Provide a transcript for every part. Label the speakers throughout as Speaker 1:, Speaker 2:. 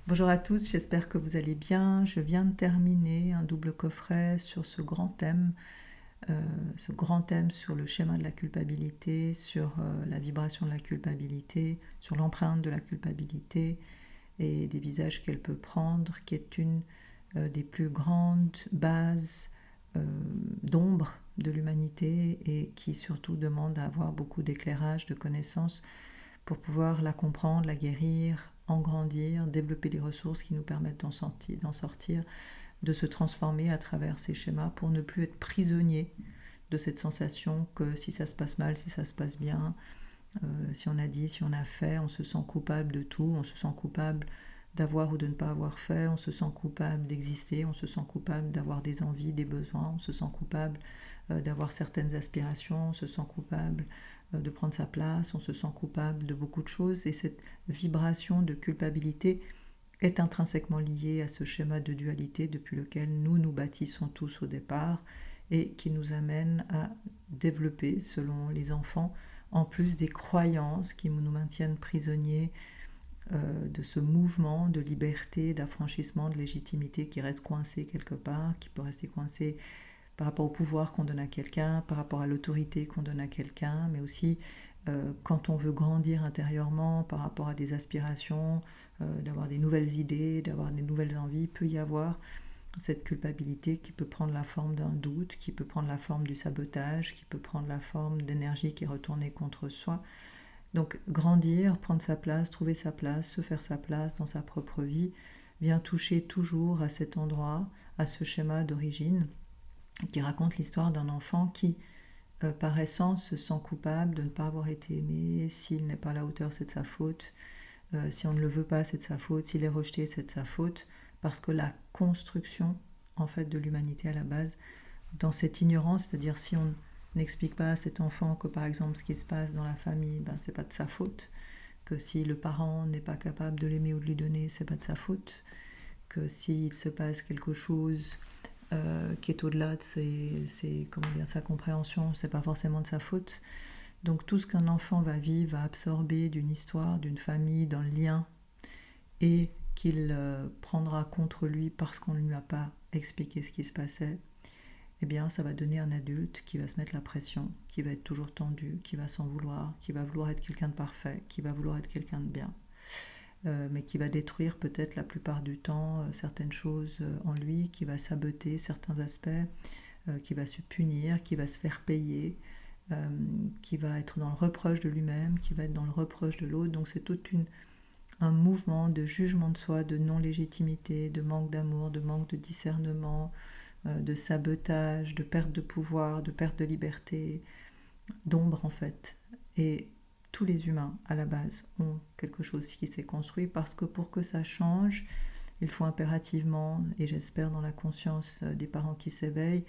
Speaker 1: Bonjour à tous, j'espère que vous allez bien. Je viens de terminer un double coffret sur ce grand thème sur le schéma de la culpabilité, sur la vibration de la culpabilité, sur l'empreinte de la culpabilité et des visages qu'elle peut prendre, qui est une des plus grandes bases d'ombre de l'humanité et qui surtout demande à avoir beaucoup d'éclairage, de connaissances pour pouvoir la comprendre, la guérir, en grandir, développer des ressources qui nous permettent d'en sortir, de se transformer à travers ces schémas pour ne plus être prisonnier de cette sensation que si ça se passe mal, si ça se passe bien, si on a dit, si on a fait, on se sent coupable de tout, on se sent coupable d'avoir ou de ne pas avoir fait, on se sent coupable d'exister, on se sent coupable d'avoir des envies, des besoins, on se sent coupable d'avoir certaines aspirations, on se sent coupable de prendre sa place, on se sent coupable de beaucoup de choses et cette vibration de culpabilité est intrinsèquement liée à ce schéma de dualité depuis lequel nous nous bâtissons tous au départ et qui nous amène à développer, selon les enfants, en plus des croyances qui nous maintiennent prisonniers de ce mouvement de liberté, d'affranchissement, de légitimité qui reste coincé quelque part, qui peut rester coincé par rapport au pouvoir qu'on donne à quelqu'un, par rapport à l'autorité qu'on donne à quelqu'un, mais aussi quand on veut grandir intérieurement par rapport à des aspirations, d'avoir des nouvelles idées, d'avoir des nouvelles envies, il peut y avoir cette culpabilité qui peut prendre la forme d'un doute, qui peut prendre la forme du sabotage, qui peut prendre la forme d'énergie qui est retournée contre soi. Donc grandir, prendre sa place, trouver sa place, se faire sa place dans sa propre vie, vient toucher toujours à cet endroit, à ce schéma d'origine qui raconte l'histoire d'un enfant qui, par essence, se sent coupable de ne pas avoir été aimé. S'il n'est pas à la hauteur, c'est de sa faute. Si on ne le veut pas, c'est de sa faute. S'il est rejeté, c'est de sa faute. Parce que la construction, en fait, de l'humanité à la base, dans cette ignorance, c'est-à-dire si on n'explique pas à cet enfant que, par exemple, ce qui se passe dans la famille, c'est pas de sa faute, que si le parent n'est pas capable de l'aimer ou de lui donner, c'est pas de sa faute, que s'il se passe quelque chose qui est au-delà de sa compréhension, c'est pas forcément de sa faute. Donc tout ce qu'un enfant va vivre, va absorber d'une histoire, d'une famille, d'un lien, et qu'il prendra contre lui parce qu'on ne lui a pas expliqué ce qui se passait, eh bien ça va donner un adulte qui va se mettre la pression, qui va être toujours tendu, qui va s'en vouloir, qui va vouloir être quelqu'un de parfait, qui va vouloir être quelqu'un de bien. Mais qui va détruire peut-être la plupart du temps certaines choses en lui, qui va saboter certains aspects, qui va se punir, qui va se faire payer, qui va être dans le reproche de lui-même, qui va être dans le reproche de l'autre. Donc c'est tout un mouvement de jugement de soi, de non-légitimité, de manque d'amour, de manque de discernement, de sabotage, de perte de pouvoir, de perte de liberté, d'ombre en fait. Et tous les humains, à la base, ont quelque chose qui s'est construit parce que pour que ça change, il faut impérativement, et j'espère dans la conscience des parents qui s'éveillent,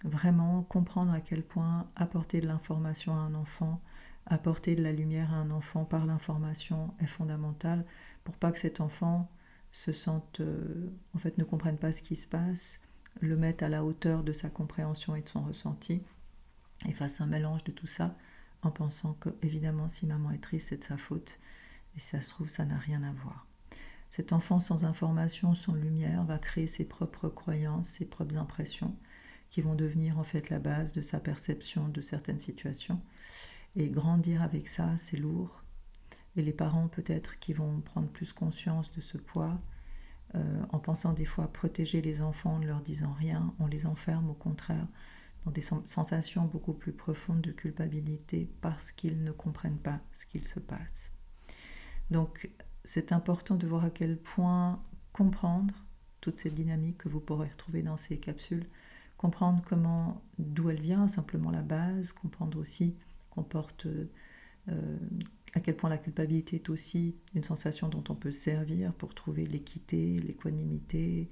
Speaker 1: vraiment comprendre à quel point apporter de l'information à un enfant, apporter de la lumière à un enfant par l'information est fondamental pour pas que cet enfant se sente, en fait, ne comprenne pas ce qui se passe, le mette à la hauteur de sa compréhension et de son ressenti, et fasse un mélange de tout ça en pensant que, évidemment, si maman est triste, c'est de sa faute. Et si ça se trouve, ça n'a rien à voir. Cet enfant sans information, sans lumière, va créer ses propres croyances, ses propres impressions, qui vont devenir en fait la base de sa perception de certaines situations. Et grandir avec ça, c'est lourd. Et les parents, peut-être, qui vont prendre plus conscience de ce poids, en pensant des fois protéger les enfants en ne leur disant rien, on les enferme au contraire dans des sensations beaucoup plus profondes de culpabilité parce qu'ils ne comprennent pas ce qu'il se passe. Donc c'est important de voir à quel point comprendre toute cette dynamique que vous pourrez retrouver dans ces capsules, comprendre d'où elle vient, simplement la base, comprendre aussi à quel point la culpabilité est aussi une sensation dont on peut se servir pour trouver l'équité, l'équanimité,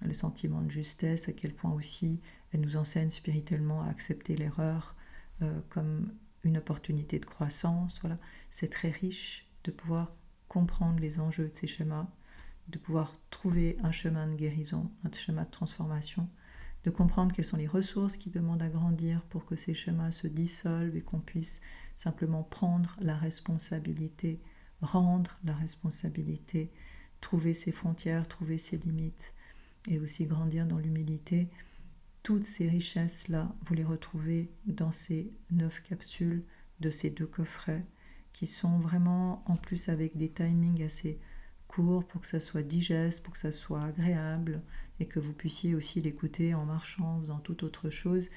Speaker 1: le sentiment de justesse, à quel point aussi elle nous enseigne spirituellement à accepter l'erreur comme une opportunité de croissance. Voilà. C'est très riche de pouvoir comprendre les enjeux de ces schémas, de pouvoir trouver un chemin de guérison, un chemin de transformation, de comprendre quelles sont les ressources qui demandent à grandir pour que ces schémas se dissolvent et qu'on puisse simplement prendre la responsabilité, rendre la responsabilité trouver ses frontières, trouver ses limites et aussi grandir dans l'humilité. Toutes ces richesses-là, vous les retrouvez dans ces 9 capsules de ces 2 coffrets qui sont vraiment en plus avec des timings assez courts pour que ça soit digeste, pour que ça soit agréable et que vous puissiez aussi l'écouter en marchant, en faisant toute autre chose.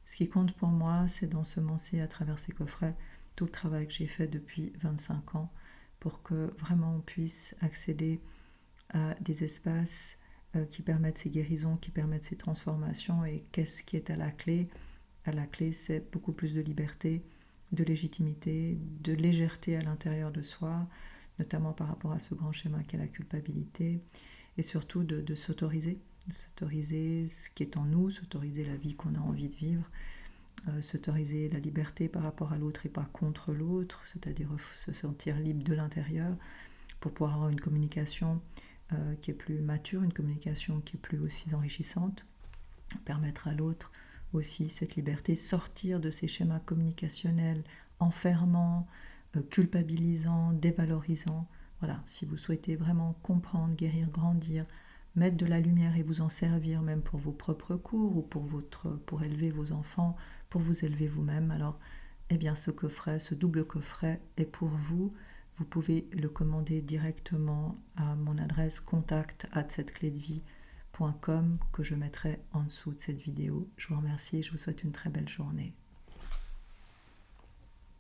Speaker 1: Ce qui compte pour moi, c'est d'ensemencer à travers ces coffrets tout le travail que j'ai fait depuis 25 ans pour que vraiment on puisse accéder à des espaces qui permettent ces guérisons, qui permettent ces transformations. Et qu'est-ce qui est à la clé? À la clé, c'est beaucoup plus de liberté, de légitimité, de légèreté à l'intérieur de soi, notamment par rapport à ce grand schéma qu'est la culpabilité, et surtout de s'autoriser ce qui est en nous, s'autoriser la vie qu'on a envie de vivre, s'autoriser la liberté par rapport à l'autre et pas contre l'autre, c'est-à-dire se sentir libre de l'intérieur pour pouvoir avoir une communication qui est plus mature, une communication qui est plus aussi enrichissante, permettre à l'autre aussi cette liberté, sortir de ces schémas communicationnels enfermants, culpabilisants, dévalorisants. Voilà, si vous souhaitez vraiment comprendre, guérir, grandir, mettre de la lumière et vous en servir même pour vos propres cours ou pour élever vos enfants, pour vous élever vous-même, alors eh bien ce coffret, ce double coffret est pour vous. Vous pouvez le commander directement à mon adresse contact@cetteclédevie.com que je mettrai en dessous de cette vidéo. Je vous remercie et je vous souhaite une très belle journée.